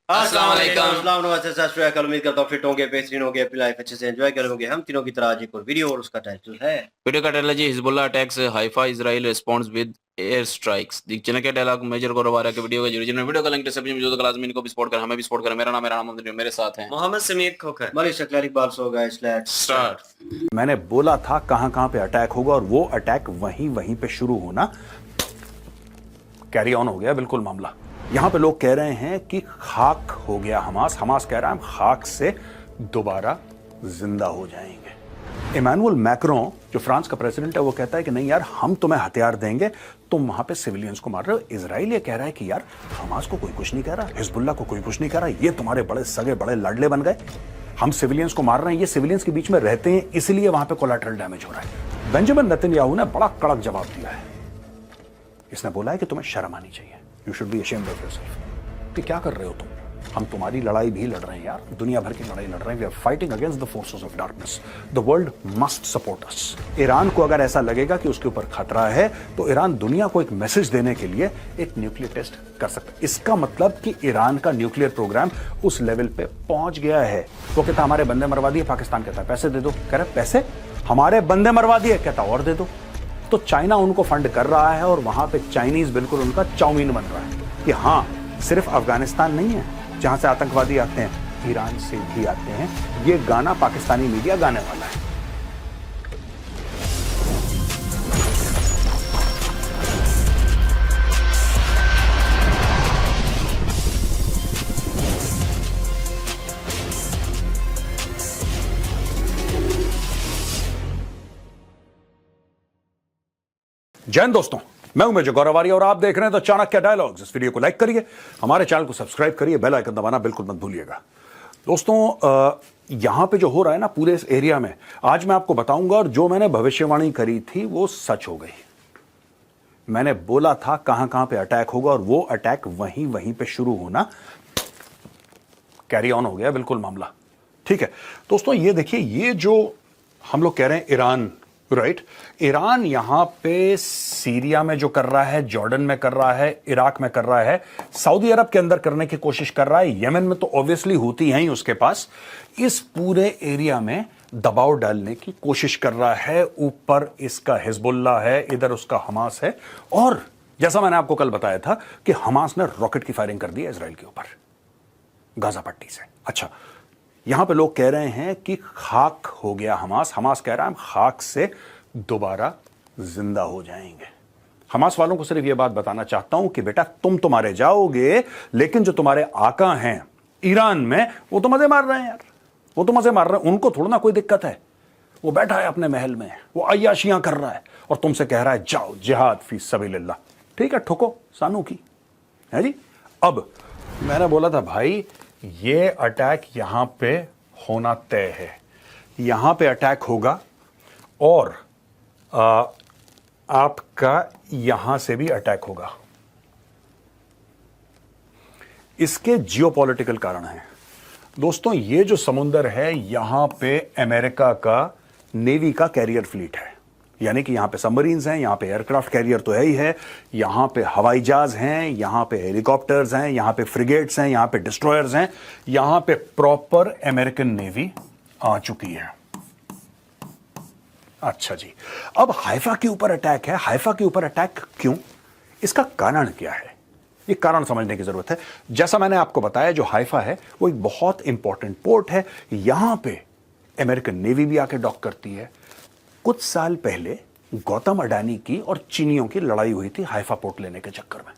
अस्सलाम वालेकुम। अस्सलाम नमस्ते सत श्री अकाल। उम्मीद करता हूँ फिट होंगे, बेहतरीन होंगे, अपनी लाइफ अच्छे से एंजॉय करोगे। हम तीनों की तरह आज एक और वीडियो और उसका टाइटल है वीडियो का टाइटल है जी Hezbollah attacks Haifa Israel responds with air strikes. The channel के डायलॉग मेजर को रवा के वीडियो का ओरिजिनल वीडियो का लिंक डिस्क्रिप्शन में जो लाजमी को भी सपोर्ट कर, हमें भी सपोर्ट करें। मेरा नाम मेरे साथ हैं मोहम्मद समीर खोखर। मलिक शकलार Iqbal. So guys let's start. मैंने बोला था कहां कहां पे अटैक होगा और वो अटैक वहीं वहीं पे शुरू होना कैरी ऑन हो गया बिल्कुल मामला। यहां पे लोग कह रहे हैं कि खाक हो गया हमास। हमास कह रहा है हम खाक से दोबारा जिंदा हो जाएंगे। इमैनुअल मैक्रोन जो फ्रांस का प्रेसिडेंट है वो कहता है कि नहीं यार हम तुम्हें हथियार देंगे, तुम वहां पे सिविलियंस को मार रहे हो। इजराइल ये कह रहा है कि यार हमास को कोई कुछ नहीं कह रहा, हिजबुल्लाह को कोई कुछ नहीं कह रहा, ये तुम्हारे बड़े सगे बड़े लाडले बन गए, हम सिविलियंस को मार रहे हैं, ये सिविलियंस के बीच में रहते हैं इसलिए वहां पे कोलैटरल डैमेज हो रहा है। बेंजामिन नेतन्याहू ने बड़ा कड़क जवाब दिया है। इसने बोला है कि तुम्हें शर्म आनी चाहिए, you should be ashamed of yourself. कि क्या कर रहे हो तुम? हम तुम्हारी लड़ाई भी लड़ रहे हैं यार, दुनिया भर की लड़ाई लड़ रहे हैं। We are fighting against the forces of darkness. The world must support us. Iran को अगर ऐसा लगेगा कि उसके ऊपर खतरा है तो ईरान दुनिया को एक मैसेज देने के लिए एक न्यूक्लियर टेस्ट कर सकता है। इसका मतलब कि ईरान का न्यूक्लियर प्रोग्राम उस लेवल पे पहुंच गया है। वो कहता हमारे बंदे मरवा दिए, पाकिस्तान कहता है पैसे दे दो, कह रहे पैसे हमारे बंदे मरवा दिए, कहता और दे दो। तो चाइना उनको फंड कर रहा है और वहां पे चाइनीज बिल्कुल उनका चाउमीन बन रहा है कि हाँ सिर्फ अफगानिस्तान नहीं है जहां से आतंकवादी आते हैं, ईरान से भी आते हैं। ये गाना पाकिस्तानी मीडिया गाने वाला है। जय हिंद दोस्तों, मैं हूं मेजर गौरव आर्य और आप देख रहे हैं तो चाणक्य डायलॉग्स। इस वीडियो को लाइक करिए, हमारे चैनल को सब्सक्राइब करिए, बेल आइकन दबाना बिल्कुल मत भूलिएगा। दोस्तों यहां पे जो हो रहा है ना पूरे इस एरिया में, आज मैं आपको बताऊंगा और जो मैंने भविष्यवाणी करी थी वो सच हो गई। मैंने बोला था कहां कहां पे अटैक होगा और वो अटैक वहीं वहीं पे शुरू होना कैरी ऑन हो गया बिल्कुल मामला। ठीक है दोस्तों, ये देखिए, ये जो हम लोग कह रहे हैं ईरान, राइट, ईरान यहां पे सीरिया में जो कर रहा है, जॉर्डन में कर रहा है, इराक में कर रहा है, सऊदी अरब के अंदर करने की कोशिश कर रहा है, यमन में तो ऑब्वियसली होती है ही उसके पास। इस पूरे एरिया में दबाव डालने की कोशिश कर रहा है। ऊपर इसका हिजबुल्लाह है, इधर उसका हमास है। और जैसा मैंने आपको कल बताया था कि हमास ने रॉकेट की फायरिंग कर दी है इसराइल के ऊपर गाजा पट्टी से। अच्छा, यहां पे लोग कह रहे हैं कि खाक हो गया हमास। हमास कह रहा है हम खाक से दोबारा जिंदा हो जाएंगे। हमास वालों को सिर्फ यह बात बताना चाहता हूं कि बेटा तुम तो मारे जाओगे, लेकिन जो तुम्हारे आका हैं ईरान में वो तो मजे मार रहे हैं यार, वो तो मजे मार रहे हैं। उनको थोड़ा ना कोई दिक्कत है, वो बैठा है अपने महल में, वो अय्याशियां कर रहा है और तुमसे कह रहा है जाओ जिहाद फी सबीलिल्लाह। ठीक है, ठोको सानू की है जी। अब मैंने बोला था भाई ये अटैक यहां पे होना तय है, यहां पे अटैक होगा और आपका यहां से भी अटैक होगा। इसके जियोपॉलिटिकल कारण हैं दोस्तों। ये जो समुंदर है यहां पे अमेरिका का नेवी का कैरियर फ्लीट है, यानी कि यहां पे सबमरीन्स हैं, यहां पे एयरक्राफ्ट कैरियर तो है ही है, यहां पे हवाई जहाज हैं, यहां पे हेलीकॉप्टर्स हैं, यहां पे फ्रिगेट्स हैं, यहां पे डिस्ट्रॉयर्स हैं, यहां पे प्रॉपर अमेरिकन नेवी आ चुकी है। अच्छा जी, अब हाइफा के ऊपर अटैक है। हाइफा के ऊपर अटैक क्यों? इसका कारण क्या है? ये कारण समझने की जरूरत है। जैसा मैंने आपको बताया, जो हाइफा है वो एक बहुत इंपॉर्टेंट पोर्ट है। यहां पे अमेरिकन नेवी भी आके डॉक करती है। कुछ साल पहले गौतम अडानी की और चीनियों की लड़ाई हुई थी हाइफा पोर्ट लेने के चक्कर में।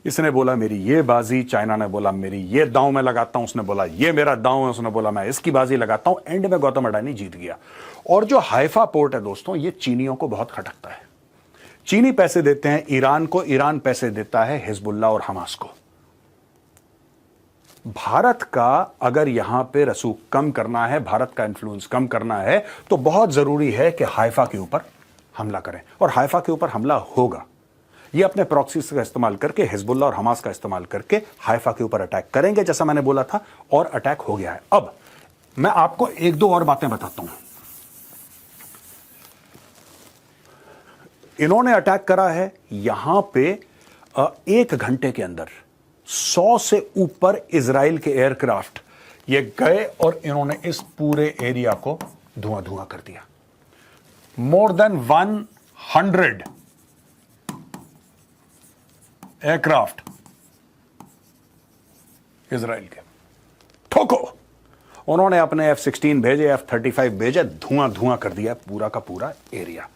इसने बोला मेरी ये बाजी, चाइना ने बोला मेरी ये दांव में लगाता हूं, उसने बोला ये मेरा दांव है, उसने बोला मैं इसकी बाजी लगाता हूं। एंड में गौतम अडानी जीत गया। और जो हाइफा पोर्ट है दोस्तों, ये चीनियों को बहुत खटकता है। चीनी पैसे देते हैं ईरान को, ईरान पैसे देता है हिजबुल्लाह और हमास को। भारत का अगर यहां पे रसूख कम करना है, भारत का इन्फ्लुएंस कम करना है, तो बहुत जरूरी है कि हाइफा के ऊपर हमला करें। और हाइफा के ऊपर हमला होगा। ये अपने प्रॉक्सीज का इस्तेमाल करके, हिजबुल्लाह और हमास का इस्तेमाल करके हाइफा के ऊपर अटैक करेंगे, जैसा मैंने बोला था, और अटैक हो गया है। अब मैं आपको एक दो और बातें बताता हूं। इन्होंने अटैक करा है यहां पे 1 घंटे के अंदर 100 से ऊपर इजराइल के एयरक्राफ्ट ये गए और इन्होंने इस पूरे एरिया को धुआं धुआं कर दिया। मोर देन 100 एयरक्राफ्ट इजराइल के ठोको। उन्होंने अपने F-16 भेजे, F-35 भेजे, धुआं धुआं कर दिया पूरा का पूरा एरिया।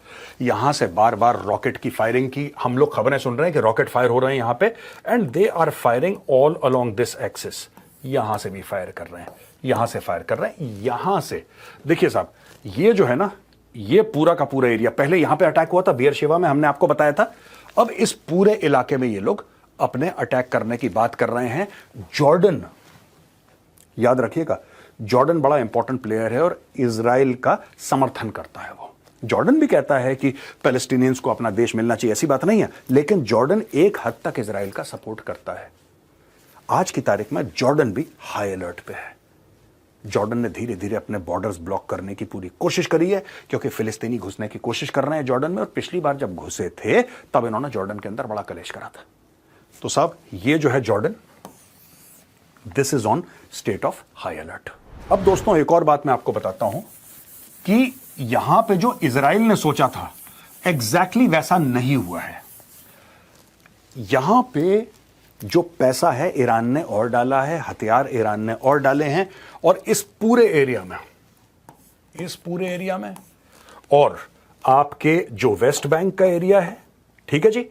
यहां से बार बार रॉकेट की फायरिंग की, हम लोग खबरें सुन रहे हैं कि रॉकेट फायर हो रहे हैं यहां पे, and they are firing all along this axis. यहां से भी फायर कर रहे हैं, यहां से फायर कर रहे हैं, यहां से। देखिए साहब, ये जो है ना, ये पूरा का पूरा एरिया, पहले यहां पे अटैक हुआ था बियरशेवा में, हमने आपको बताया था। अब इस पूरे इलाके में ये लोग अपने अटैक करने की बात कर रहे हैं। जॉर्डन, याद रखिएगा, जॉर्डन बड़ा इंपॉर्टेंट प्लेयर है और इजराइल का समर्थन करता है। वो जॉर्डन भी कहता है कि पैलेस्टीनियंस को अपना देश मिलना चाहिए, ऐसी बात नहीं है, लेकिन जॉर्डन एक हद तक इजराइल का सपोर्ट करता है। आज की तारीख में जॉर्डन भी हाई अलर्ट पे है। जॉर्डन ने धीरे धीरे अपने बॉर्डर्स ब्लॉक करने की पूरी कोशिश करी है, क्योंकि फिलिस्तीनी घुसने की कोशिश कर रहे हैं जॉर्डन में, और पिछली बार जब घुसे थे तब इन्होंने जॉर्डन के अंदर बड़ा कलेश करा था। तो साहब, ये जो है Jordan, this is on state of high alert. अब दोस्तों, एक और बात मैं आपको बताता हूं कि यहां पे जो इजराइल ने सोचा था एग्जैक्टली वैसा नहीं हुआ है। यहां पे जो पैसा है ईरान ने और डाला है, हथियार ईरान ने और डाले हैं, और इस पूरे एरिया में और आपके जो वेस्ट बैंक का एरिया है, ठीक है जी,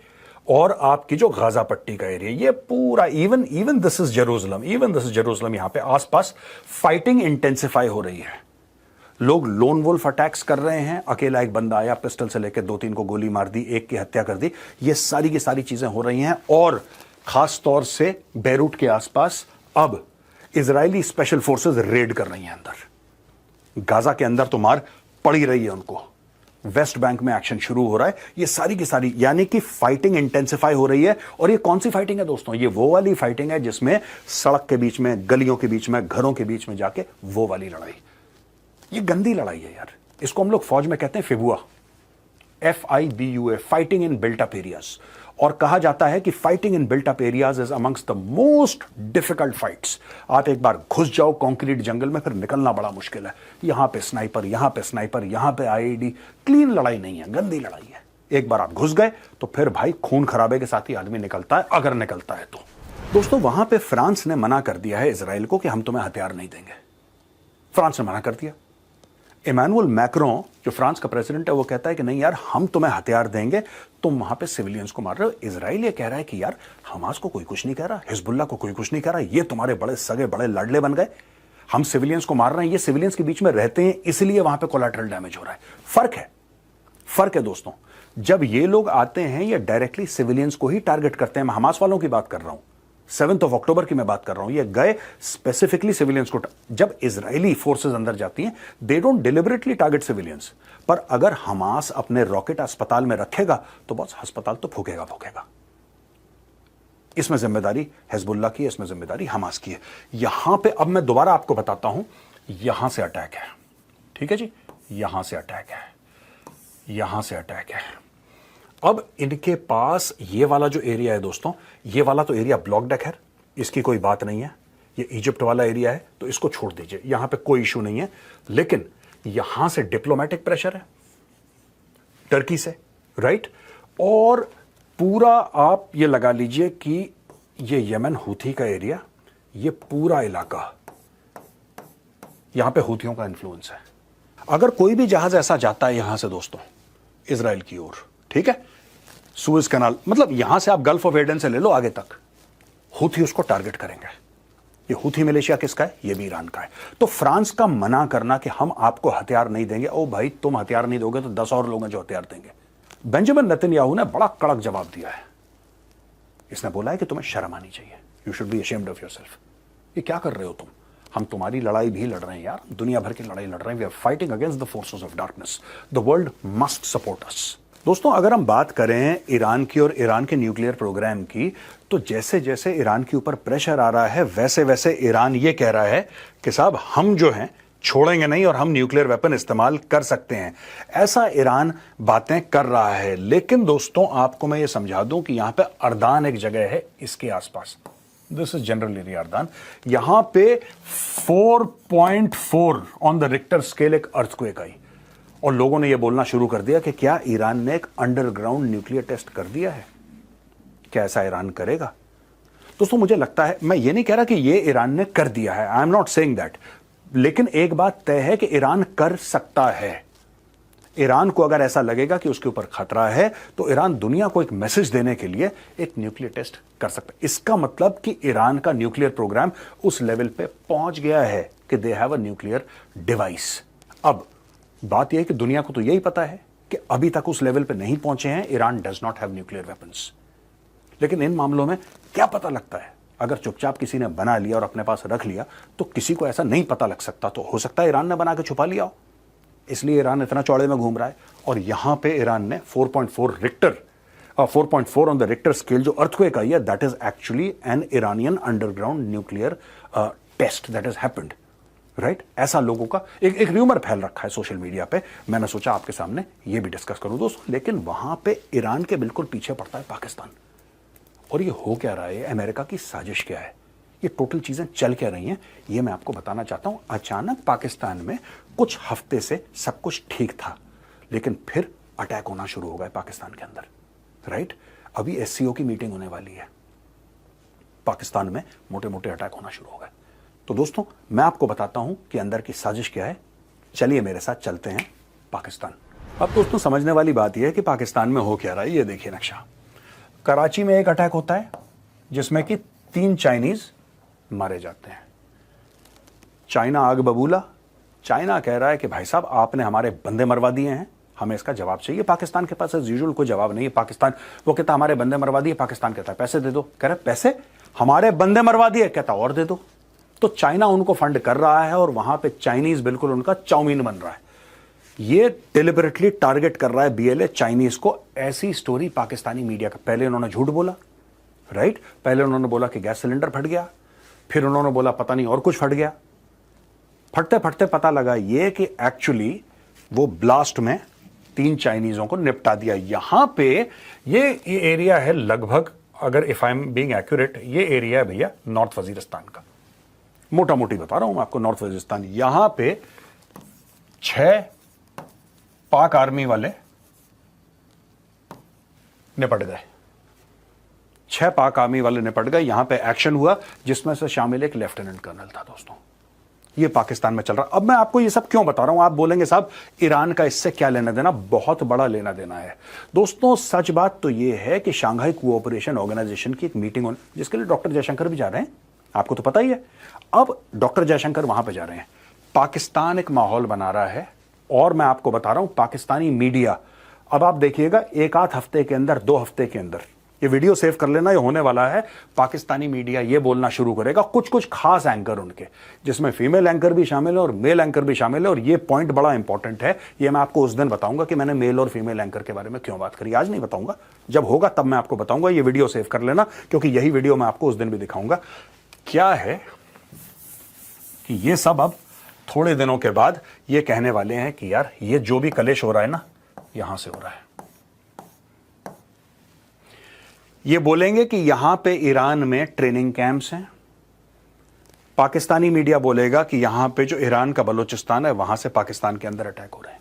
और आपकी जो गाजा पट्टी का एरिया, ये पूरा इवन दिस इज जेरूसलम, यहां पे आसपास फाइटिंग इंटेंसिफाई हो रही है। लोग लोन वुल्फ अटैक्स कर रहे हैं। अकेला एक बंदा आया, पिस्टल से लेकर 2-3 को गोली मार दी, एक की हत्या कर दी। ये सारी की सारी चीजें हो रही हैं, और खास तौर से बेरूट के आसपास अब इजरायली स्पेशल फोर्सेस रेड कर रही हैं अंदर। गाजा के अंदर तो मार पड़ ही रही है उनको। वेस्ट बैंक में एक्शन शुरू हो रहा है। ये सारी की सारी, यानी कि फाइटिंग इंटेंसिफाई हो रही है। और ये कौन सी फाइटिंग है दोस्तों? ये वो वाली फाइटिंग है जिसमें सड़क के बीच में, गलियों के बीच में, घरों के बीच में जाके वो वाली लड़ाई। ये गंदी लड़ाई है यार। इसको हम लोग फौज में कहते हैं फिबुआ, FIBUA, fighting in built up areas. और कहा जाता है कि fighting in built up areas is amongst the most difficult fights. आप एक बार घुस जाओ कंक्रीट जंगल में, फिर निकलना बड़ा मुश्किल है। यहां पे स्नाइपर, यहां पे स्नाइपर, यहां पे IED। क्लीन लड़ाई नहीं है, गंदी लड़ाई है। एक बार आप घुस गए तो फिर भाई खून खराबे के साथ ही आदमी निकलता है, अगर निकलता है तो। दोस्तों, वहां पे फ्रांस ने मना कर दिया है इजराइल को कि हम तुम्हें हथियार नहीं देंगे। फ्रांस ने मना कर दिया। इमैनुअल मैक्रों, जो फ्रांस का प्रेसिडेंट है, वो कहता है कि नहीं यार, हम तुम्हें हथियार देंगे, तुम वहां पे सिविलियंस को मार रहे हो। इजराइल ये कह रहा है कि यार, हमास को कोई कुछ नहीं कह रहा, हिजबुल्लाह को कोई कुछ नहीं कह रहा, ये तुम्हारे बड़े सगे बड़े लाडले बन गए, हम सिविलियंस को मार रहे हैं, ये सिविलियंस के बीच में रहते हैं, इसलिए वहां पे कोलैटरल डैमेज हो रहा है। फर्क है दोस्तों। जब ये लोग आते हैं, ये डायरेक्टली सिविलियंस को ही टारगेट करते हैं। मैं हमास वालों की बात कर रहा हूं, 7 अक्टूबर की मैं बात कर रहा हूं। ये गए स्पेसिफिकली सिविलियंस को। जब इजरायली फोर्सेस अंदर जाती हैं, they don't deliberately target civilians. पर अगर हमास अपने रॉकेट अस्पताल में रखेगा तो बस अस्पताल तो फूकेगा। इसमें जिम्मेदारी हिजबुल्लाह की है, इसमें जिम्मेदारी हमास की है। यहां पे अब मैं दोबारा आपको बताता हूं, यहां से अटैक है, ठीक है जी, यहां से अटैक है, यहां से अटैक है। अब इनके पास ये वाला जो एरिया है दोस्तों, ये वाला तो एरिया ब्लॉक्ड है, खैर इसकी कोई बात नहीं है। ये इजिप्ट वाला एरिया है तो इसको छोड़ दीजिए, यहां पे कोई इशू नहीं है। लेकिन यहां से डिप्लोमेटिक प्रेशर है टर्की से, राइट? और पूरा आप ये लगा लीजिए कि ये यमन हूथी का एरिया, ये पूरा इलाका, यहां पे हूथियों का इन्फ्लुएंस है। अगर कोई भी जहाज ऐसा जाता है यहां से दोस्तों इजराइल की ओर, ठीक है, सुएज कैनाल, मतलब यहां से आप गल्फ ऑफ एडन से ले लो आगे तक, हूथी उसको टारगेट करेंगे। ये हूथी मिलिशिया किसका है? ये भी ईरान का है। तो फ्रांस का मना करना कि हम आपको हथियार नहीं देंगे, ओ भाई तुम हथियार नहीं दोगे तो 10 और लोग हैं जो हथियार देंगे। बेंजामिन नेतन्याहू ने बड़ा कड़क जवाब दिया है। इसने बोला है कि तुम्हें शर्म आनी चाहिए, you should be ashamed of yourself. ये क्या कर रहे हो तुम? हम तुम्हारी लड़ाई भी लड़ रहे हैं यार, दुनिया भर की लड़ाई लड़ रहे हैं। We are fighting against the forces of darkness. The world must support us. दोस्तों, अगर हम बात करें ईरान की और ईरान के न्यूक्लियर प्रोग्राम की, तो जैसे जैसे ईरान के ऊपर प्रेशर आ रहा है, वैसे वैसे ईरान ये कह रहा है कि साहब हम जो हैं छोड़ेंगे नहीं और हम न्यूक्लियर वेपन इस्तेमाल कर सकते हैं। ऐसा ईरान बातें कर रहा है। लेकिन दोस्तों, आपको मैं ये समझा दूं कि यहां पे अर्दान एक जगह है इसके आसपास, दिस इज जनरल एरियादान। यहां पे 4.4 ऑन द रिक्टर स्केल एक अर्थक्वेक आई और लोगों ने यह बोलना शुरू कर दिया कि क्या ईरान ने एक अंडरग्राउंड न्यूक्लियर टेस्ट कर दिया है, क्या ऐसा ईरान करेगा? दोस्तों मुझे लगता है, मैं ये नहीं कह रहा कि ये ईरान ने कर दिया है, I am not saying that, लेकिन एक बात तय है कि ईरान कर सकता है। ईरान को अगर ऐसा लगेगा कि उसके ऊपर खतरा है तो ईरान दुनिया को एक मैसेज देने के लिए एक न्यूक्लियर टेस्ट कर सकता है। इसका मतलब कि ईरान का न्यूक्लियर प्रोग्राम उस लेवल पे पहुंच गया है कि they have a nuclear device. अब बात यह है कि दुनिया को तो यही पता है कि अभी तक उस लेवल पे नहीं पहुंचे हैं, Iran does not have nuclear weapons. लेकिन इन मामलों में क्या पता लगता है, अगर चुपचाप किसी ने बना लिया और अपने पास रख लिया तो किसी को ऐसा नहीं पता लग सकता, तो हो सकता है ईरान ने बना के छुपा लिया हो, इसलिए ईरान इतना चौड़े में घूम रहा है। और यहां पे ईरान ने 4.4 ऑन द रिक्टर स्केल जो अर्थक्वेक आई है, that is actually an Iranian underground nuclear test that is happened, right? ऐसा लोगों का एक र्यूमर फैल रखा है सोशल मीडिया पे, मैंने सोचा आपके सामने ये भी डिस्कस करूं दोस्तों। लेकिन वहां पे ईरान के बिल्कुल पीछे पड़ता है पाकिस्तान। और ये हो क्या रहा है, अमेरिका की साजिश क्या है, ये टोटल चीजें चल क्या रही हैं, ये मैं आपको बताना चाहता हूं। अचानक पाकिस्तान में कुछ हफ्ते से सब कुछ ठीक था, लेकिन फिर अटैक होना शुरू हो गए पाकिस्तान के अंदर, राइट? अभी एससीओ की मीटिंग होने वाली है, पाकिस्तान में मोटे मोटे अटैक होना शुरू हो गए। तो दोस्तों मैं आपको बताता हूं कि अंदर की साजिश क्या है। चलिए मेरे साथ चलते हैं पाकिस्तान। अब दोस्तों समझने वाली बात यह है कि पाकिस्तान में हो क्या रहा है, ये देखिए नक्शा। कराची में एक अटैक होता है जिसमें कि 3 चाइनीज मारे जाते हैं। चाइना आग बबूला, चाइना कह रहा है कि भाई साहब आपने हमारे बंदे मरवा दिए हैं, हमें इसका जवाब चाहिए। पाकिस्तान के पास एज यूजुअल कोई जवाब नहीं है। पाकिस्तान वो कहता हमारे बंदे मरवा दिए, पाकिस्तान कहता है पैसे दे दो, कह रहे पैसे, हमारे बंदे मरवा दिए, कहता और दे दो। तो चाइना उनको फंड कर रहा है और वहां पे चाइनीज बिल्कुल उनका चाउमीन बन रहा है। ये डिलिबरेटली टारगेट कर रहा है बीएलए चाइनीज को। ऐसी स्टोरी पाकिस्तानी मीडिया का, पहले उन्होंने झूठ बोला, राइट? पहले उन्होंने बोला कि गैस सिलेंडर फट गया, फिर उन्होंने बोला पता नहीं और कुछ फट गया। फटते फटते पता लगा ये कि एक्चुअली वो ब्लास्ट में 3 चाइनीजों को निपटा दिया। यहां पे ये एरिया है लगभग, अगर if I am being accurate, ये एरिया है भैया नॉर्थ वजीरिस्तान का, मोटा मोटी बता रहा हूं मैं आपको, नॉर्थ वजीरिस्तान। यहां पे 6 पाक आर्मी वाले निपट गए, 6 पाक आर्मी वाले निपट गए। यहां पे एक्शन हुआ जिसमें से शामिल एक लेफ्टिनेंट कर्नल था। दोस्तों ये पाकिस्तान में चल रहा। अब मैं आपको ये सब क्यों बता रहा हूं, आप बोलेंगे साहब ईरान का इससे क्या लेना देना, बहुत बड़ा लेना देना है दोस्तों। सच बात तो ये है कि शंघाई कोऑपरेशन ऑर्गेनाइजेशन की एक मीटिंग होने, जिसके लिए डॉक्टर जयशंकर भी जा रहे हैं, आपको तो पता ही है। अब डॉक्टर जयशंकर वहां पे जा रहे हैं, पाकिस्तान एक माहौल बना रहा है। और मैं आपको बता रहा हूं पाकिस्तानी मीडिया, अब आप देखिएगा एक आध हफ्ते के अंदर, 2 हफ्ते के अंदर, ये वीडियो सेव कर लेना, ये होने वाला है। पाकिस्तानी मीडिया ये बोलना शुरू करेगा, कुछ कुछ खास एंकर उनके, जिसमें फीमेल एंकर भी शामिल है और मेल एंकर भी शामिल है। और ये पॉइंट बड़ा इंपॉर्टेंट है, ये मैं आपको उस दिन बताऊंगा कि मैंने मेल और फीमेल एंकर के बारे में क्यों बात करी। आज नहीं बताऊंगा, जब होगा तब मैं आपको बताऊंगा। ये वीडियो सेव कर लेना, क्योंकि यही वीडियो मैं आपको उस दिन भी दिखाऊंगा। क्या है कि ये सब अब थोड़े दिनों के बाद ये कहने वाले हैं कि यार ये जो भी कलेश हो रहा है ना, यहां से हो रहा है। ये बोलेंगे कि यहां पे ईरान में ट्रेनिंग कैंप्स हैं। पाकिस्तानी मीडिया बोलेगा कि यहां पे जो ईरान का बलूचिस्तान है, वहां से पाकिस्तान के अंदर अटैक हो रहे हैं।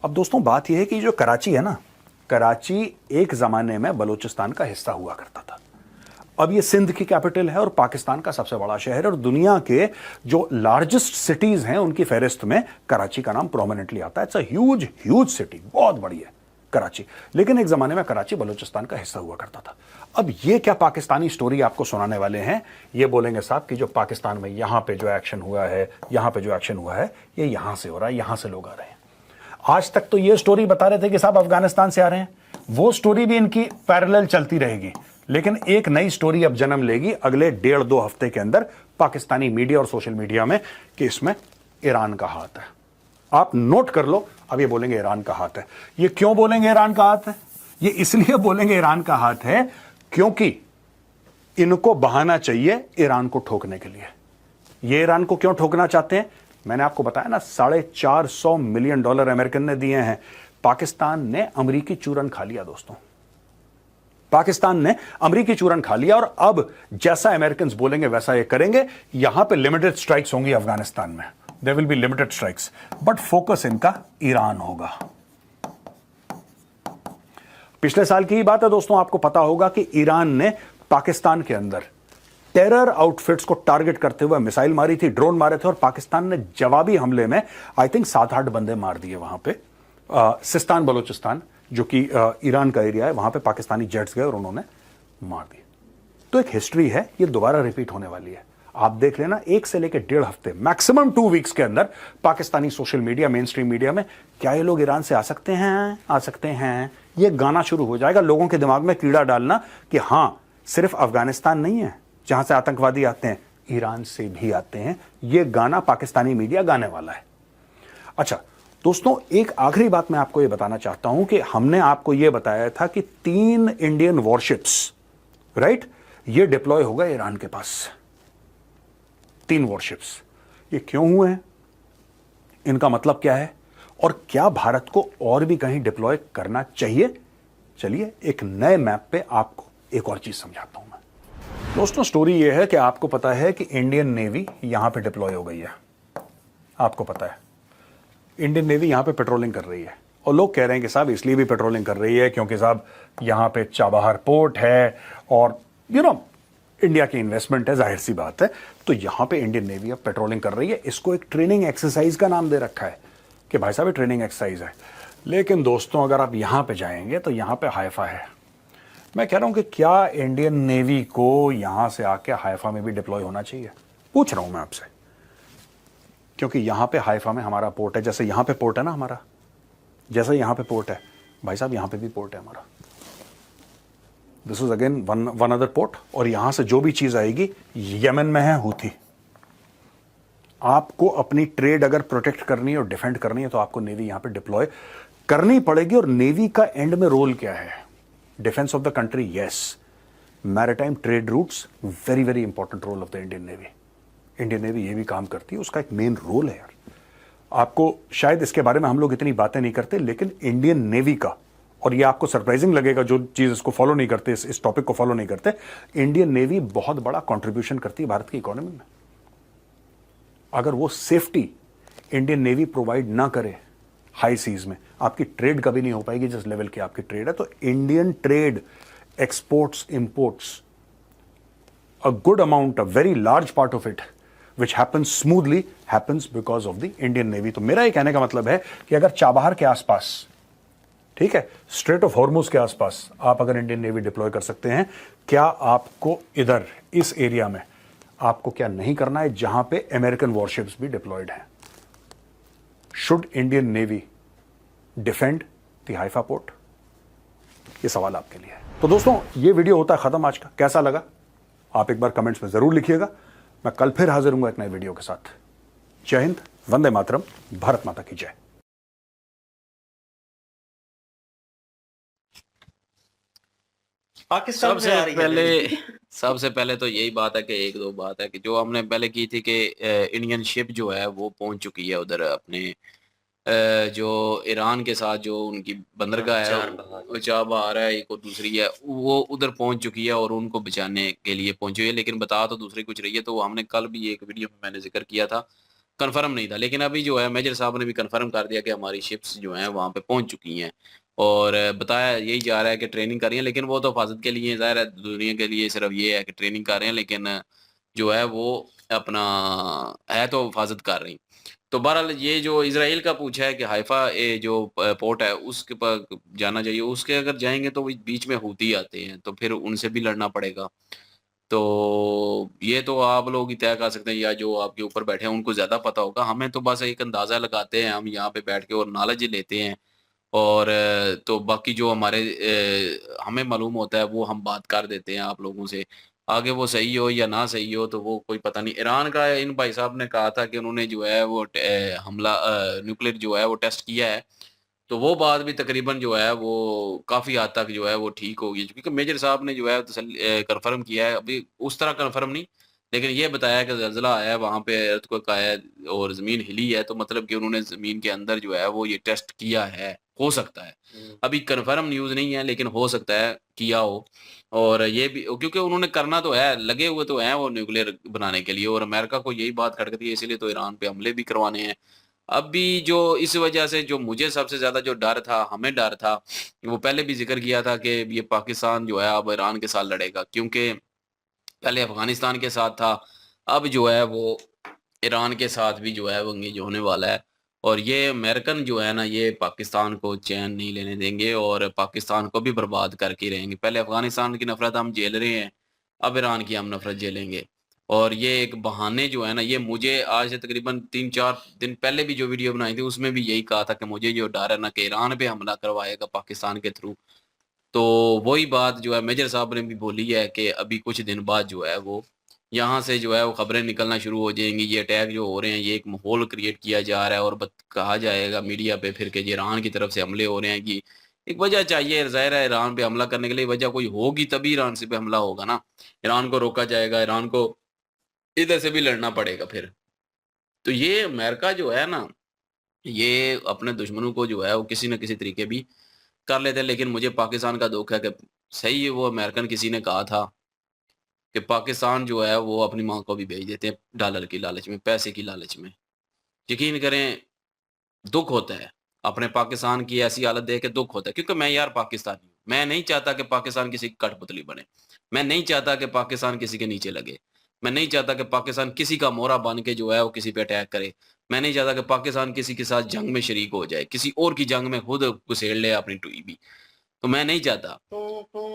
अब दोस्तों बात यह है कि जो कराची है ना, कराची एक जमाने में बलूचिस्तान का हिस्सा हुआ करता था। अब ये सिंध की कैपिटल है और पाकिस्तान का सबसे बड़ा शहर है, और दुनिया के जो लार्जेस्ट सिटीज हैं उनकी फहरिस्त में कराची का नाम प्रोमिनेंटली आता है। It's a huge huge city, बहुत बड़ी है कराची। लेकिन एक जमाने में कराची बलूचिस्तान का हिस्सा हुआ करता था। अब ये क्या पाकिस्तानी स्टोरी आपको सुनाने वाले हैं, ये बोलेंगे साहब कि जो पाकिस्तान में यहां पे जो एक्शन हुआ है, यहां पे जो एक्शन हुआ है, ये यहां से हो रहा है, यहां से लोग आ रहे हैं। आज तक तो ये स्टोरी बता रहे थे कि साहब अफगानिस्तान से आ रहे हैं, वो स्टोरी भी इनकी पैरेलल चलती रहेगी। लेकिन एक नई स्टोरी अब जन्म लेगी अगले 1.5-2 हफ्ते के अंदर पाकिस्तानी मीडिया और सोशल मीडिया में कि इसमें ईरान का हाथ है। आप नोट कर लो, अब ये बोलेंगे ईरान का हाथ है। ये क्यों बोलेंगे ईरान का हाथ है? ये इसलिए बोलेंगे ईरान का हाथ है क्योंकि इनको बहाना चाहिए ईरान को ठोकने के लिए। ये ईरान को क्यों ठोकना चाहते हैं? मैंने आपको बताया ना, $450 मिलियन अमेरिकन ने दिए हैं। पाकिस्तान ने अमेरिकी चूरन खा लिया दोस्तों। पाकिस्तान ने अमेरिकी चूरन खा लिया और अब जैसा अमेरिकन बोलेंगे वैसा ये करेंगे। यहां पे लिमिटेड स्ट्राइक्स होंगी अफगानिस्तान में, there will be limited strikes, but focus इनका ईरान होगा। पिछले साल की ही बात है दोस्तों, आपको पता होगा कि ईरान ने पाकिस्तान के अंदर टेरर आउटफिट्स को टारगेट करते हुए मिसाइल मारी थी, ड्रोन मारे थे, और पाकिस्तान ने जवाबी हमले में आई थिंक 7-8 बंदे मार दिए वहां पे। सिस्तान बलोचिस्तान जो कि ईरान का एरिया है, वहां पे पाकिस्तानी जेट्स गए और उन्होंने मार दिए। तो एक हिस्ट्री है, ये दोबारा रिपीट होने वाली है। आप देख लेना, 1 से लेकर 1.5 हफ्ते, मैक्सिमम 2 वीक्स के अंदर Pakistani social media, main stream media में क्या ये लोग ईरान से आ सकते हैं, ये गाना शुरू हो जाएगा। लोगों के दिमाग में कीड़ा डालना कि हां, सिर्फ अफगानिस्तान नहीं है जहां से आतंकवादी आते हैं, ईरान से भी आते हैं। ये गाना पाकिस्तानी मीडिया गाने वाला है। अच्छा दोस्तों, एक आखिरी बात मैं आपको ये बताना चाहता हूं कि हमने आपको ये बताया था कि 3 इंडियन वॉरशिप्स, राइट, ये डिप्लॉय हो गए ईरान के पास। 3 वॉरशिप्स। ये क्यों हुए हैं, इनका मतलब क्या है, और क्या भारत को और भी कहीं डिप्लॉय करना चाहिए? चलिए एक नए मैप पे आपको एक और चीज समझाता हूं मैं। दोस्तों स्टोरी ये है कि आपको पता है कि इंडियन नेवी यहां पे डिप्लॉय हो गई है। आपको पता है इंडियन नेवी यहां पे पेट्रोलिंग कर रही है, और लोग कह रहे हैं कि साहब इसलिए भी पेट्रोलिंग कर रही है क्योंकि साहब यहां पे चाबहार पोर्ट है और इंडिया की इन्वेस्टमेंट है, जाहिर सी बात है। तो यहां पे इंडियन नेवी अब पेट्रोलिंग कर रही है। इसको एक ट्रेनिंग एक्सरसाइज का नाम दे रखा है कि भाई साहब ये ट्रेनिंग एक्सरसाइज है। लेकिन दोस्तों अगर आप यहां पे जाएंगे तो यहां पे हाइफा है। मैं कह रहा हूं कि क्या इंडियन नेवी को यहां से आके हाइफा में भी डिप्लॉय होना चाहिए? पूछ रहा हूं मैं आपसे, क्योंकि यहां पे हाइफा में हमारा पोर्ट है। जैसे यहां पे पोर्ट है ना हमारा, जैसे यहां पे पोर्ट है, भाई साहब यहां पे भी पोर्ट है हमारा। This is again one other port. और यहां से जो भी चीज आएगी, यमन में है हूथी। आपको अपनी ट्रेड अगर प्रोटेक्ट करनी है और डिफेंड करनी है तो आपको नेवी यहां पे डिप्लॉय करनी पड़ेगी। और नेवी का एंड में रोल क्या है? Defence of the country, yes. Maritime trade routes, very very important role of the Indian Navy. Indian Navy ये भी काम करती है, उसका एक मेन रोल है यार। आपको शायद इसके बारे में हम लोग इतनी बातें नहीं करते, लेकिन इंडियन नेवी का, और ये आपको सरप्राइजिंग लगेगा जो चीज इसको फॉलो नहीं करते, इस टॉपिक को फॉलो नहीं करते, इंडियन नेवी बहुत बड़ा कंट्रीब्यूशन करती है भारत की इकोनॉमी में। अगर वो सेफ्टी इंडियन नेवी प्रोवाइड ना करे हाई सीज में, आपकी ट्रेड कभी नहीं हो पाएगी जिस लेवल की आपकी ट्रेड है। तो Indian trade, exports, imports, a good amount, a very large part of it, which happens smoothly, happens because of the Indian Navy। तो मेरा ये कहने का मतलब है कि अगर चाबहार के आसपास, ठीक है, स्ट्रेट ऑफ हॉर्मुज के आसपास आप अगर इंडियन नेवी डिप्लॉय कर सकते हैं, क्या आपको इधर इस एरिया में आपको क्या नहीं करना है जहां पे अमेरिकन वॉरशिप्स भी डिप्लॉयड हैं? Should Indian navy defend the Haifa port? ये सवाल आपके लिए है। तो दोस्तों ये वीडियो होता है खत्म आज का। कैसा लगा आप एक बार कमेंट्स में जरूर लिखिएगा। मैं कल फिर हाजिर हूंगा एक नए वीडियो के साथ। जय हिंद, वंदे मातरम, भारत माता की जय। पाकिस्तान से आ रही है। सबसे पहले तो यही बात है कि एक दो बात है कि जो हमने पहले की थी कि इंडियन शिप जो है वो पहुंच चुकी है उधर अपने जो ईरान के साथ जो उनकी बंदरगाह है, वो चाबहार है, एक और दूसरी है, वो उधर पहुंच चुकी है और उनको बचाने के लिए पहुंची हुई है। लेकिन बता तो दूसरी कुछ रही है। तो हमने कल भी एक वीडियो में मैंने जिक्र किया था, कंफर्म नहीं था, लेकिन अभी जो है मेजर साहब ने भी कंफर्म कर दिया कि हमारी शिप्स जो हैं वहाँ पे पहुंच चुकी हैं। और बताया यही जा रहा है कि ट्रेनिंग कर रही है, लेकिन वो तो हिफाजत के लिए, ज़ाहिर है दुनिया के लिए सिर्फ ये है कि ट्रेनिंग कर रहे हैं, लेकिन जो है वो अपना है तो हिफाजत कर रही। तो बहरहाल ये जो इजराइल का पूछा है कि हाइफा जो पोर्ट है उसके पर जाना चाहिए, उसके अगर जाएंगे तो बीच में हूती आते हैं, तो फिर उनसे भी लड़ना पड़ेगा। तो ये तो आप लोग ही तय कर सकते हैं, या जो आपके ऊपर बैठे हैं उनको ज़्यादा पता होगा। हमें तो बस एक अंदाज़ा लगाते हैं, हम यहाँ पे बैठ के और नॉलेज लेते हैं। और तो बाकी जो हमारे हमें मालूम होता है वो हम बात कर देते हैं आप लोगों से। आगे वो सही हो या ना सही हो तो वो कोई पता नहीं। ईरान का इन भाई साहब ने कहा था कि उन्होंने जो है वो हमला न्यूक्लियर जो है वो टेस्ट किया है, तो वो बात भी तकरीबन जो है वो काफ़ी हद तक जो है वो ठीक हो गई, क्योंकि मेजर साहब ने जो है कंफर्म किया है। अभी उस तरह कंफर्म नहीं, लेकिन ये बताया कि ज़लज़ला आया है, वहाँ पे अर्थक्वेक आया है और ज़मीन हिली है, तो मतलब कि उन्होंने ज़मीन के अंदर जो है वो ये टेस्ट किया है, हो सकता है। अभी कन्फर्म न्यूज़ नहीं है लेकिन हो सकता है किया हो। और ये भी क्योंकि उन्होंने करना तो है, लगे हुए तो हैं वो न्यूक्लियर बनाने के लिए, और अमेरिका को यही बात खटकती है, इसीलिए तो ईरान पे हमले भी करवाने हैं। अभी जो इस वजह से जो मुझे सबसे ज़्यादा जो डर था, हमें डर था, वो पहले भी ज़िक्र किया था कि ये पाकिस्तान जो है अब ईरान के साथ लड़ेगा, क्योंकि पहले अफ़गानिस्तान के साथ था, अब जो है वो ईरान के साथ भी जो है वो एंगेज होने वाला है। और ये अमेरिकन जो है ना, ये पाकिस्तान को चैन नहीं लेने देंगे और पाकिस्तान को भी बर्बाद करके ही रहेंगे। पहले अफ़गानिस्तान की नफ़रत हम झेल रहे हैं, अब ईरान की हम नफ़रत झेलेंगे। और ये एक बहाने जो है ना, ये मुझे आज से तकरीबन 3-4 दिन पहले भी जो वीडियो बनाई थी, उसमें भी यही कहा था कि मुझे जो डर है ना कि ईरान पे हमला करवाएगा पाकिस्तान के थ्रू। तो वही बात जो है मेजर साहब ने भी बोली है कि अभी कुछ दिन बाद जो है वो यहाँ से जो है वो खबरें निकलना शुरू हो जाएँगी, ये अटैक जो हो रहे हैं, ये एक माहौल क्रिएट किया जा रहा है और कहा जाएगा मीडिया पे फिर कि ये ईरान की तरफ से हमले हो रहे हैं। कि एक वजह चाहिए, ज़ाहिर है ईरान पे हमला करने के लिए वजह कोई होगी तभी ईरान से पे हमला होगा ना। ईरान को रोका जाएगा, ईरान को इधर से भी लड़ना पड़ेगा फिर। तो ये अमेरिका जो है ना, ये अपने दुश्मनों को जो है वो किसी न किसी तरीके भी कर लेते हैं, लेकिन मुझे पाकिस्तान का दुःख है कि सही है, वो अमेरिकन किसी ने कहा था कि पाकिस्तान जो है वो अपनी माँ को भी भेज देते हैं डॉलर की लालच में, पैसे की लालच में। यकीन करें, दुःख होता है। अपने पाकिस्तान की ऐसी हालत देख के दुःख होता है, क्योंकि मैं यार पाकिस्तानी हूँ। मैं नहीं चाहता कि पाकिस्तान किसी की कठपुतली बने। मैं नहीं चाहता कि पाकिस्तान किसी के नीचे लगे। मैं नहीं चाहता कि पाकिस्तान किसी का मोहरा बन के जो है वो किसी पे अटैक करे। मैं नहीं चाहता कि पाकिस्तान किसी के साथ जंग में शरीक हो जाए, किसी और की जंग में खुद घुसेड़ ले अपनी टुईबी। तो मैं नहीं चाहता।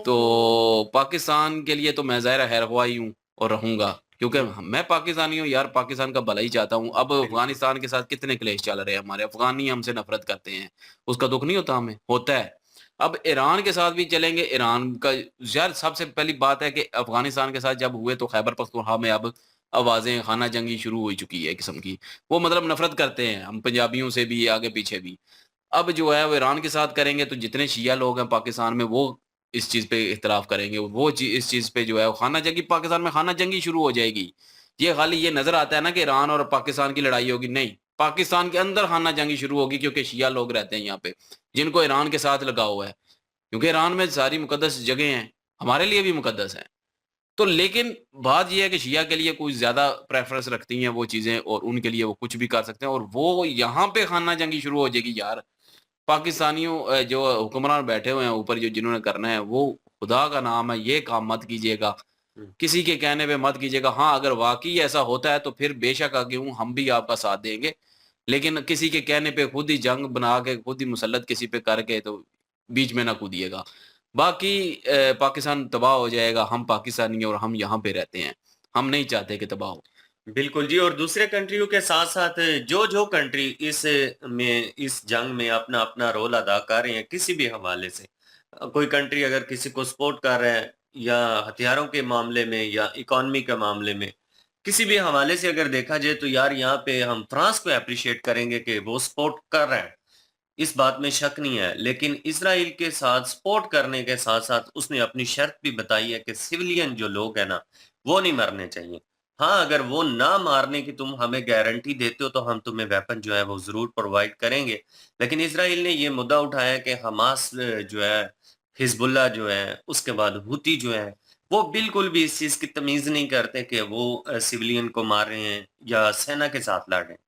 तो पाकिस्तान के लिए तो मैं ज़ाहिर है खैर-ख्वाही हूँ और रहूँगा, क्योंकि मैं पाकिस्तानी हूँ यार, पाकिस्तान का भला ही चाहता हूँ। अब अफ़गानिस्तान के साथ कितने क्लेश चल रहे हैं हमारे, अफ़गानी हमसे नफ़रत करते हैं, उसका दुःख नहीं होता हमें? होता है। अब ईरान के साथ भी चलेंगे, ईरान का यार सबसे पहली बात है कि अफ़गानिस्तान के साथ जब हुए तो खैबर पख्तूनख्वा में अब आवाज़ें खाना जंगी शुरू हो चुकी है किस्म की। वो मतलब नफ़रत करते हैं हम पंजाबियों से भी, आगे-पीछे भी। अब जो है वो ईरान के साथ करेंगे तो जितने शिया लोग हैं पाकिस्तान में वो इस चीज़ पे इख्तिलाफ़ करेंगे। वो इस चीज़ पे जो है वो खाना जंगी, पाकिस्तान में खाना जंगी शुरू हो जाएगी। ये खाली ये नज़र आता है ना कि ईरान और पाकिस्तान की लड़ाई होगी, नहीं। पाकिस्तान के अंदर खाना जंगी शुरू होगी, क्योंकि शिया लोग रहते हैं यहाँ पे, जिनको ईरान के साथ लगाव हुआ है। क्योंकि ईरान में सारी मुक़द्दस जगह हैं, हमारे लिए भी मुक़द्दस हैं। तो लेकिन बात ये है कि शिया के लिए कुछ ज़्यादा प्रेफ़रेंस रखती हैं वो चीज़ें, और उनके लिए वो कुछ भी कर सकते हैं, और वो यहाँ पे खाना जंगी शुरू हो जाएगी यार। पाकिस्तानियों जो हुक्मरान बैठे हुए हैं ऊपर, जो जिन्होंने करना है, वो खुदा का नाम है, ये काम मत कीजिएगा। किसी के कहने पे मत कीजिएगा। हाँ, अगर वाक़ई ऐसा होता है तो फिर बेशक आगे हूँ, हम भी आपका साथ देंगे। लेकिन किसी के कहने पे खुद ही जंग बना के, खुद ही मुसल्लत किसी पे करके तो बीच में ना कूदिएगा। बाकी पाकिस्तान तबाह हो जाएगा, हम पाकिस्तानी हैं और हम यहाँ पे रहते हैं। हम नहीं चाहते कि तबाह हो। बिल्कुल जी। और दूसरे कंट्रियों के साथ-साथ जो कंट्री इस जंग में अपना-अपना रोल अदा कर रहे हैं किसी भी हवाले से। कोई कंट्री अगर किसी को सपोर्ट कर रहा है या हथियारों के मामले में या इकॉनमी के मामले में, किसी भी हवाले से अगर देखा जाए तो यार यहाँ पे हम फ्रांस को एप्रिशिएट करेंगे कि वो सपोर्ट कर रहा है। इस बात में शक नहीं है। लेकिन इज़राइल के साथ सपोर्ट करने के साथ-साथ उसने अपनी शर्त भी बताई है कि सिविलियन जो लोग हैं ना, वो नहीं मरने चाहिए। हाँ, अगर वो ना मारने की तुम हमें गारंटी देते हो तो हम तुम्हें वेपन जो है वो ज़रूर प्रोवाइड करेंगे। लेकिन इज़राइल ने ये मुद्दा उठाया कि हमास जो है, हिज़्बुल्लाह जो है, उसके बाद हूती जो है, वो बिल्कुल भी इस चीज़ की तमीज़ नहीं करते कि वो सिविलियन को मार रहे हैं या सेना के साथ लड़ रहे हैं।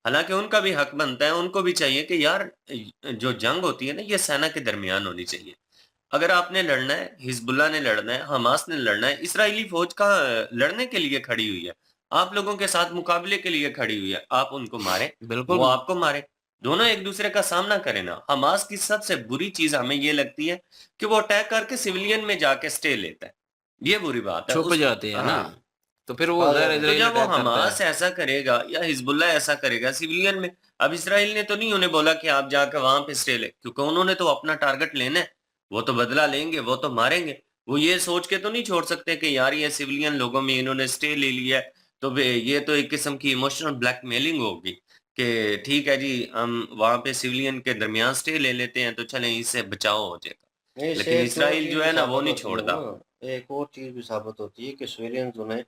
हालाँकि उनका भी हक बनता है, उनको भी चाहिए कि यार जो जंग होती है ना, ये सेना के दरमियान होनी चाहिए। अगर आपने लड़ना है, हिज़्बुल्लाह ने लड़ना है, हमास ने लड़ना है, इज़राइली फ़ौज कहाँ लड़ने के लिए खड़ी हुई है। आप लोगों के साथ मुकाबले के लिए खड़ी हुई है। आप उनको मारें, वो बिल्कुल। आपको मारें। दोनों एक-दूसरे का सामना करें ना। हमास की सबसे बुरी चीज़ हमें ये लगती है कि वो अटैक करके सिविलियन में जाके स्टे लेता है। ये बुरी बात है। छुप उस जाते हैं ना, हाँ। तो फिर वो ज़ाहिर है तो इज़राइल जब वो अटैक करता है। हमास ऐसा करेगा या हिज़्बुल्लाह ऐसा करेगा सिविलियन में, अब इज़राइल ने तो नहीं उन्हें बोला कि आप जाकर वहाँ पे स्टे लें, क्योंकि उन्होंने तो अपना टारगेट लेना है, वो तो बदला लेंगे, वो तो मारेंगे। वो ये सोच के तो नहीं छोड़ सकते कि यार ये सिविलियन लोगों में इन्होंने स्टे ले लिया है, तो वे ये तो एक किस्म की इमोशनल ब्लैकमेलिंग होगी कि ठीक है जी, हम वहाँ पे सिविलियन के दरमियान स्टे ले लेते हैं, तो चलें इससे बचाव हो जाएगा। इससे लेकिन एक और इज़राइल चीज़ जो भी है ना, वो साबित नहीं होती है छोड़ता। ना, एक और चीज़ भी साबित होती है कि सिविलियंस उन्हें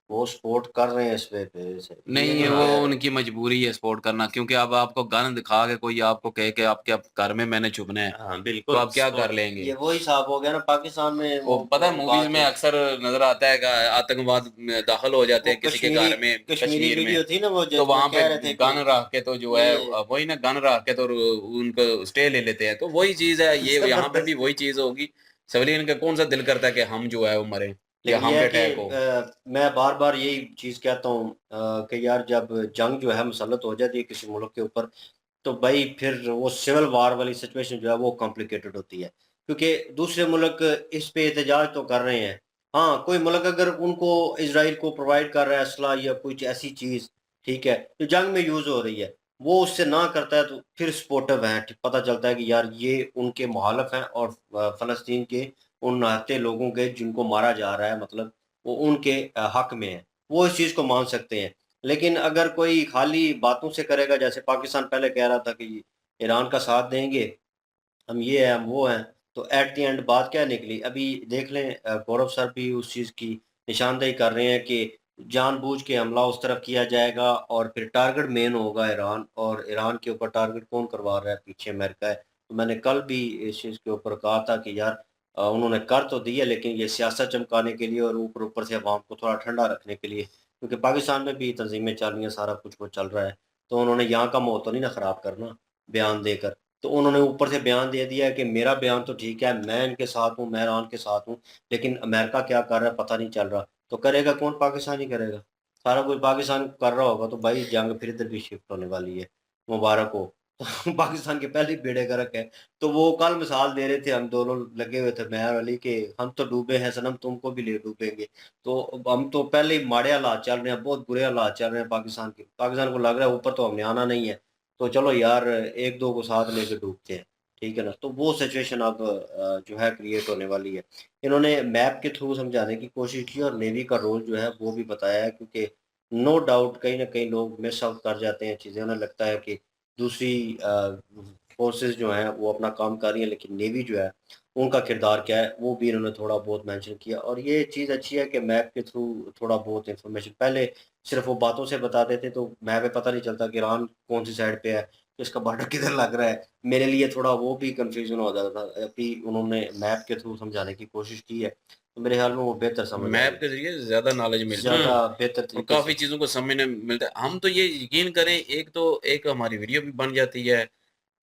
वो सपोर्ट कर रहे हैं इस पे से ये नहीं नहीं वो है। उनकी मजबूरी है सपोर्ट करना, क्योंकि अब आपको गन दिखा के कोई आपको कहे कि आपके अब घर में मैंने छुपना है, हाँ तो बिल्कुल आप क्या कर सपोर्ट। लेंगे? ये वो हिसाब हो गया ना पाकिस्तान में वो वो पता है मूवीज बात में है। अक्सर नजर आता है कि आतंकवाद में दाखिल हो जाते वो हैं किसी के घर में कश्मीरी कश्मीर में, वीडियो थी ना वो तो जिसमें वहां पे कह रहे थे कि गन रख के तो जो है ये वही ना, गन रख के तो उनको स्टे ले लेते हैं, तो वही चीज है ये, यहाँ पे भी जबरदस्त। वही चीज होगी। सिविलियन का कौन सा दिल करता है कि हम जो है वो मरे या लेकिन हम ये पे है कि अटैक हो? मैं बार बार यही चीज कहता हूँ कि यार जब जंग जो है मुसल्लत हो जाती है किसी मुल्क के ऊपर, तो भाई फिर वो सिविल वार वाली सिचुएशन जो है वो कॉम्प्लिकेटेड होती है, क्योंकि दूसरे मुल्क इस पे एहतजाज तो कर रहे हैं। हाँ, कोई मुल्क अगर उनको इसराइल को प्रोवाइड कर रहा है असला या कुछ ऐसी चीज, ठीक है, जो जंग में यूज हो रही है, वो उससे ना करता है तो फिर सपोर्टिव है, पता चलता है कि यार ये उनके मुखालिफ हैं और फलस्तीन के उन नाते लोगों के जिनको मारा जा रहा है, मतलब वो उनके हक में है, वो इस चीज को मान सकते हैं। लेकिन अगर कोई खाली बातों से करेगा, जैसे पाकिस्तान पहले कह रहा था कि ईरान का साथ देंगे, हम ये हैं हम वो हैं, तो एट द एंड बात क्या निकली अभी देख लें। गौरव सर भी उस चीज़ की निशानदेही कर रहे हैं कि जानबूझ के हमला उस तरफ किया जाएगा और फिर टारगेट मेन होगा ईरान, और ईरान के ऊपर टारगेट कौन करवा रहा है, पीछे अमेरिका है। तो मैंने कल भी इस चीज़ के ऊपर कहा था कि यार उन्होंने कर तो दिया, लेकिन ये सियासत चमकाने के लिए और ऊपर ऊपर से अवाम को थोड़ा ठंडा रखने के लिए, क्योंकि पाकिस्तान में भी तंजीमें चल रही हैं, सारा कुछ वो चल रहा है, तो उन्होंने यहाँ का माहौल तो नहीं ना ख़राब करना बयान देकर। तो उन्होंने ऊपर से बयान दे दिया कि मेरा बयान तो ठीक है, मैं इनके साथ हूँ, मैं ईरान के साथ हूँ, लेकिन अमेरिका क्या कर रहा है पता नहीं चल रहा। तो करेगा कौन? पाकिस्तान ही करेगा। सारा कुछ पाकिस्तान कर रहा होगा तो भाई जंग फिर इधर भी शिफ्ट होने वाली है। मुबारक हो। तो पाकिस्तान के पहले ही बेड़े गर्क है। तो वो कल मिसाल दे रहे थे, हम दोनों लगे हुए थे, मैं और अली, के हम तो डूबे हैं सनम, तुमको भी ले डूबेंगे। तो हम तो पहले ही माड़े हालात चल रहे हैं, बहुत बुरे हालात चल रहे हैं पाकिस्तान के। पाकिस्तान को लग रहा है ऊपर तो हमने आना नहीं है, तो चलो यार एक दो को साथ लेके डूबते हैं, ठीक है ना। तो वो सिचुएशन अब जो है क्रिएट होने वाली है। इन्होंने मैप के थ्रू समझाने की कोशिश की और नेवी का रोल जो है वो भी बताया है, क्योंकि नो डाउट कहीं ना कहीं लोग मिस आउट कर जाते हैं चीज़ें, उन्हें लगता है कि दूसरी फोर्सेस जो हैं वो अपना काम कर रही हैं, लेकिन नेवी जो है उनका किरदार क्या है वो भी इन्होंने थोड़ा बहुत मेंशन किया। और ये चीज़ अच्छी है कि मैप के थ्रू थोड़ा बहुत इंफॉर्मेशन, पहले सिर्फ वो बातों से बताते थे तो मैप पे पता नहीं चलता कि ईरान कौन सी साइड पे है, किसका बॉर्डर किधर लग रहा है, मेरे लिए थोड़ा वो भी कंफ्यूजन हो जाता था। अभी उन्होंने मैप के थ्रू समझाने की कोशिश की है, तो मेरे ख्याल में वो बेहतर समझ मैप आएगी, के जरिए ज्यादा नॉलेज मिलती है ज़्यादा बेहतर और तरीके काफी से। चीजों को समझने मिलता है। हम तो ये यकीन करें, एक तो एक हमारी वीडियो भी बन जाती है,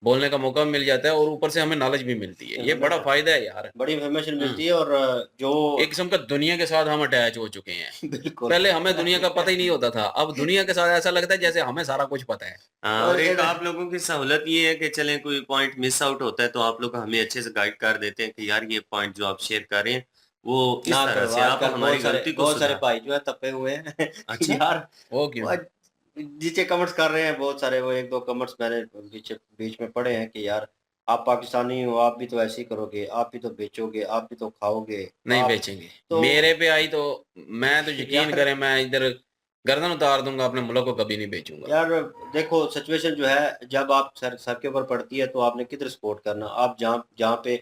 बोलने का मौका मिल जाता है और ऊपर से हमें नॉलेज भी मिलती है, ये बड़ा फायदा है यार। बड़ी इन्फॉर्मेशन हाँ, मिलती है और जो एक किस्म का दुनिया के साथ हम अटैच हो चुके हैं। बिल्कुल। पहले हमें दुनिया का पता ही नहीं होता था, अब दुनिया के साथ ऐसा लगता है जैसे हमें सारा कुछ पता है। हाँ, और और एक एक आप लोगों की सहूलत ये है कि चलें कोई पॉइंट मिस आउट होता है तो आप लोग हमें अच्छे से गाइड कर देते हैं कि यार ये पॉइंट जो आप शेयर कर रहे हैं वो इस ना तरह करो, से आप आजकल हमारी गलती को बहुत सारे सुधार। भाई जो है तपे हुए हैं अच्छा। यार। वो क्यों? वो नीचे कमेंट्स कर रहे हैं बहुत सारे, वो एक दो कमेंट्स मैंने बीच बीच में पढ़े हैं कि यार आप पाकिस्तानी हो, आप भी तो ऐसे ही करोगे, आप भी तो बेचोगे, आप भी तो खाओगे, नहीं आप बेचेंगे। तो मेरे पे आई तो मैं तो यकीन यार करें, मैं इधर गर्दन उतार दूंगा, अपने मुल्क को कभी नहीं बेचूंगा। यार देखो सिचुएशन जो है, जब आप सर सर के ऊपर पड़ती है तो आपने किधर सपोर्ट करना। आप जहाँ जहाँ पे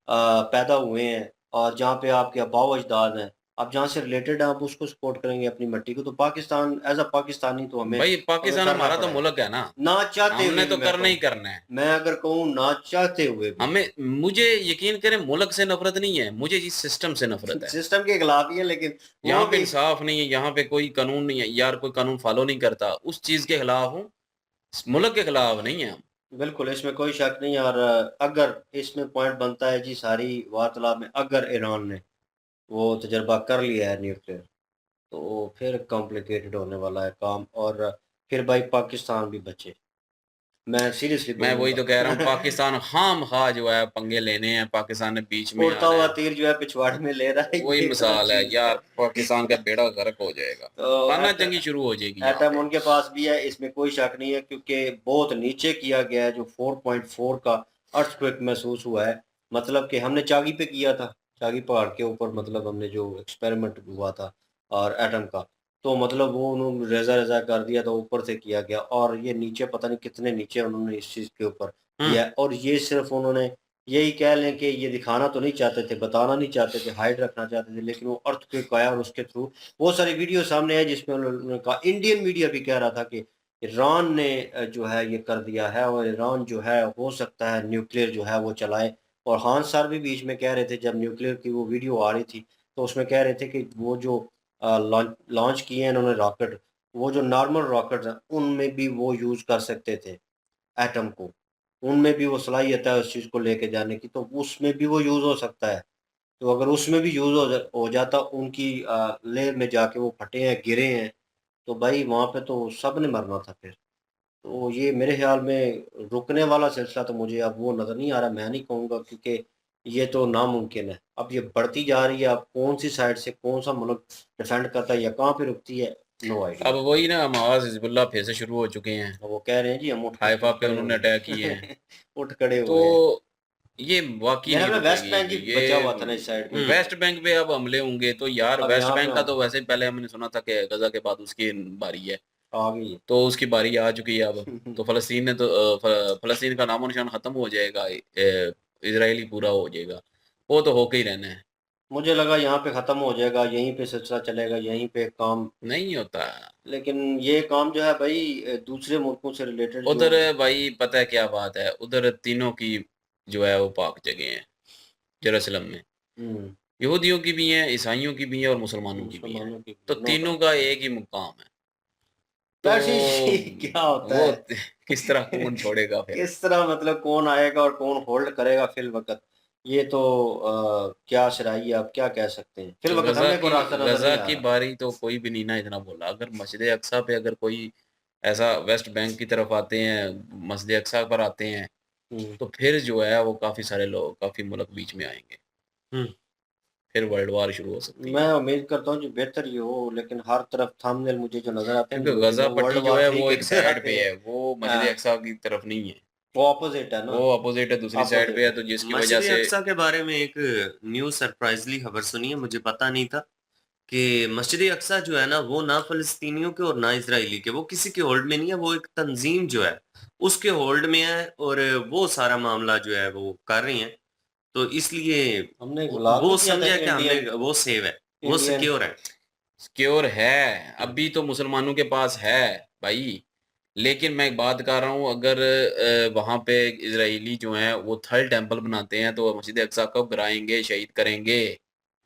पैदा हुए हैं और जहाँ पे आपके आबाओ अजदाद हैं, आप जहाँ से रिलेटेड हैं, आप उसको सपोर्ट करेंगे, अपनी मिट्टी को। तो पाकिस्तान एज अ पाकिस्तानी तो हमें भाई हमें पाकिस्तान करना हमारा तो पड़ेगा, मुल्क है ना, ना चाहते हमने हुए भी। तो मैं करना ही कहूँ, करना है। मैं अगर कहूँ ना चाहते हुए भी हमें, मुझे यकीन करें मुल्क से नफरत नहीं है, मुझे इस सिस्टम से नफरत है। सिस्टम के खिलाफ ही है, लेकिन यहाँ वो पे भी इंसाफ नहीं है, यहाँ पे कोई कानून नहीं है यार, कोई कानून फॉलो नहीं करता, उस चीज के खिलाफ हूँ, मुल्क के खिलाफ नहीं है हम। बिल्कुल इसमें कोई शक नहीं है। और अगर इसमें पॉइंट बनता है जी सारी वार्तालाप में, अगर ईरान ने वो तजर्बा कर लिया है न्यूक्लियर, तो फिर कॉम्प्लिकेटेड होने वाला है काम, और फिर भाई पाकिस्तान भी बचे, मैं सीरियसली मैं वही तो बोलूँगा। कह रहा हूँ, पाकिस्तान खामखा जो है पंगे लेने हैं, पाकिस्तान ने बीच में उड़ता आना हुआ है। तीर जो है पिछवाड़े में ले रहा है, वही ये गलत मिसाल है चीज़ यार, है। पाकिस्तान का बेड़ा गर्क हो जाएगा, तो खाना जंगी शुरू हो जाएगी यहाँ एटम पे। उनके पास भी है, इसमें कोई शक नहीं है, क्योंकि बहुत नीचे किया गया है, जो 4.4 का अर्थक्वेक महसूस हुआ है। मतलब कि हमने चागी पे किया था, चागी पहाड़ के ऊपर, मतलब हमने जो एक्सपेरिमेंट हुआ था और एटम का, तो मतलब वो उन्होंने रेज़ा रेज़ा कर दिया था, ऊपर से किया गया, और ये नीचे पता नहीं कितने नीचे उन्होंने इस चीज़ के ऊपर हम्म। किया है। और ये सिर्फ उन्होंने यही कह लें कि ये दिखाना तो नहीं चाहते थे, बताना नहीं चाहते थे, हाइड रखना चाहते थे, लेकिन वो अर्थक्वेक आया और उसके थ्रू बहुत सारी वीडियो सामने आई जिसमें उन्होंने कहा, इंडियन मीडिया भी कह रहा था कि ईरान ने जो है ये कर दिया है और ईरान जो है हो सकता है न्यूक्लियर जो है वो चलाए। और खान सर भी बीच में कह रहे थे जब न्यूक्लियर की वो वीडियो आ रही थी तो उसमें कह रहे थे कि वो जो लॉन्च किए हैं इन्होंने रॉकेट, वो जो नॉर्मल रॉकेट हैं उनमें भी वो यूज़ कर सकते थे एटम को, उनमें भी वो सलाहियत है उस चीज़ को लेके जाने की, तो उसमें भी वो यूज़ हो सकता है। तो अगर उसमें भी यूज़ हो जाता उनकी लेह में जाके वो फटे हैं, गिरे हैं, तो भाई वहाँ पे तो सब ने मरना था फिर। तो ये मेरे ख़्याल में रुकने वाला सिलसिला तो मुझे अब वो नज़र नहीं आ रहा, मैं नहीं कहूँगा क्योंकि ये तो नामुमकिन है। अब ये बढ़ती जा रही है, अब कौन-सी साइड से कौन-सा मुल्क डिफेंड करता है या कहाँ पे रुकती है, नो अब आइडिया। वही ना, हमास हिजबुल्लाह फिर से शुरू हो चुके हैं, वो कह रहे हैं जी हम हाइफा उठ पे खड़े उन्होंने हुए अटैक किए हैं। हैं। उठ खड़े तो हुए हैं। ये वाकई मेरे नहीं ख्याल में वेस्ट रुकेगी। बैंक ही बचा हुआ था ना इस साइड में। वेस्ट बैंक पे अब हमले होंगे तो यार, अब वेस्ट यहाँ पे बैंक का तो वैसे पहले हमने सुना था कि गजा के बाद उसकी बारी है, आ गई तो उसकी बारी आ चुकी है अब। है। तो फलस्तीन ने तो फलस्तीन का नामो निशान खत्म हो जाएगा, इजराइल ही पूरा हो जाएगा, वो तो होके ही रहना है। मुझे लगा यहाँ पे ख़त्म हो जाएगा, यहीं पे सिलसिला चलेगा, यहीं पे काम, नहीं होता। लेकिन ये काम जो है भाई दूसरे मुल्कों से रिलेटेड जो उधर भाई पता है क्या बात है, उधर तीनों की जो है वो पाक जगह है जेरूसलम में। हुँ, यहूदियों की भी हैं, ईसाइयों की भी हैं और मुसलमानों की भी हैं। मुसलमानों की तो नो तीनों डाउट। का एक ही मुकाम है। तो वैसे ही क्या होता वो है? किस तरह कौन छोड़ेगा फिर? किस तरह मतलब कौन आएगा और कौन होल्ड करेगा फिल वक़्त, ये तो क्या शराई आप क्या कह सकते हैं? फिल वक़्त हमें को रास्ता नज़र गज़ा नहीं आ की रहा। बारी तो कोई भी नहीं ना इतना बोला। अगर मस्जिद अक़सा पे अगर कोई ऐसा वेस्ट बैंक की तरफ आते हैं, मस्जिद अक़सा पर आते हैं, हुँ। तो फिर जो है वो काफ़ी सारे लोग, काफ़ी मुल्क बीच में आएँगे। हुँ। फिर वर्ल्ड वॉर शुरू हो सकती मैं है। उम्मीद करता हूँ जो बेहतर ही हो, लेकिन हर तरफ थंबनेल मुझे जो नज़र आते हैं क्योंकि न्यूज़ गज़ा वो वर्ल्ड पट्टी जो वॉर है 3 वो के एक नज़र साइड आते पे हैं। है, वो मस्जिद हाँ, अक़सा की तरफ नहीं है। वो अपोज़िट है ना, वो अपोज़िट है, दूसरी साइड पे अपोज़िट है, है। तो जिसकी वजह मस्जिद से अक़सा के बारे में एक न्यूज़ सरप्राइज़ली खबर सुनी है, मुझे पता नहीं था कि मस्जिद अक़सा जो है ना, वो ना फ़लस्तीनियों के और ना इज़राइली के, वो किसी के होल्ड में नहीं है, वो एक तंज़ीम जो है, उसके होल्ड में है और वो सारा मामला जो है वो कर रही हैं। तो इसलिए हमने इग़्ला तो वो किया था समझा कि हमने इंडियन वो सेव है, वो इंडियन सिक्योर है। सिक्योर है, हुँ। अभी तो मुसलमानों के पास है भाई। लेकिन मैं एक बात कर रहा हूँ, अगर वहाँ पे इज़राइली जो हैं वो थर्ड टेंपल बनाते हैं तो मस्जिद अक़सा कब गिराएँगे, शहीद करेंगे, ये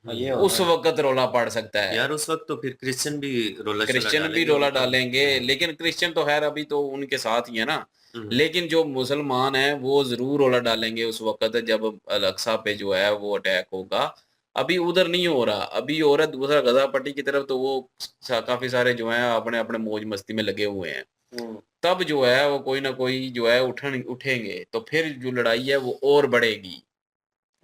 हुँ। होना उस है। वक़्त रौला पड़ सकता है। यार उस वक़्त तो फिर क्रिश्चियन भी रोला-शोला क्रिश्चियन भी डालेंगे, वो रौला तो डालेंगे, लेकिन क्रिश्चियन तो ख़ैर अभी तो उनके साथ ही है ना। हुँ। लेकिन जो मुसलमान हैं वो ज़रूर रौला डालेंगे उस वक़्त जब अल-अक़सा पे जो है वो अटैक होगा। अभी उधर नहीं हो रहा, अभी हो रहा है दूसरा गज़ा पट्टी की तरफ, तो वो काफ़ी सारे जो हैं अपने-अपने मौज-मस्ती में लगे हुए हैं। हुँ, तब जो है वो कोई ना कोई जो है उठेंगे, तो फिर जो लड़ाई है वो और बढ़ेगी।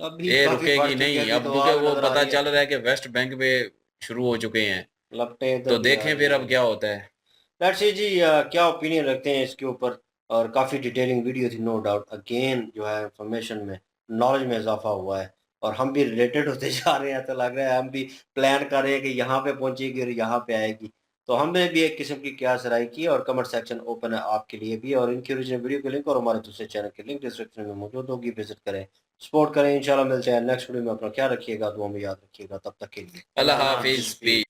अभी ये काफ़ी बढ़ रुकेगी चुकी है, नहीं, अभी अब तो क्योंकि आग वो नज़र आ पता रही है। चल रहा है कि वेस्ट बैंक पे शुरू हो चुके हैं। लपटें इधर तो भी आ देखें रही फिर अब हैं। क्या होता है। लेट्स सी जी क्या ओपिनियन रखते हैं इसके ऊपर, और काफ़ी डिटेलिंग वीडियो थी नो डाउट, अगेन जो है इन्फॉर्मेशन में, नॉलेज में इजाफा हुआ है और हम भी रिलेटेड होते जा रहे हैं, तो लग रहा है हम भी प्लान कर रहे हैं कि यहाँ पे पहुँचेगी और यहाँ पे आएगी। तो हमने भी एक किस्म की क्यास राय की और कमेंट सेक्शन ओपन है आपके लिए भी, और इनकी ओरिजिनल वीडियो के लिंक और हमारे दूसरे चैनल के लिंक डिस्क्रिप्शन में मौजूद होगी, विजिट करें, सपोर्ट करें। इंशाल्लाह मिलते हैं नेक्स्ट वीडियो में, अपना ख्याल रखिएगा, दुआ में याद रखिएगा, तब तक के लिए अल्लाह अल्लाह हाफ़िज़, हाफ़िज़। पीस।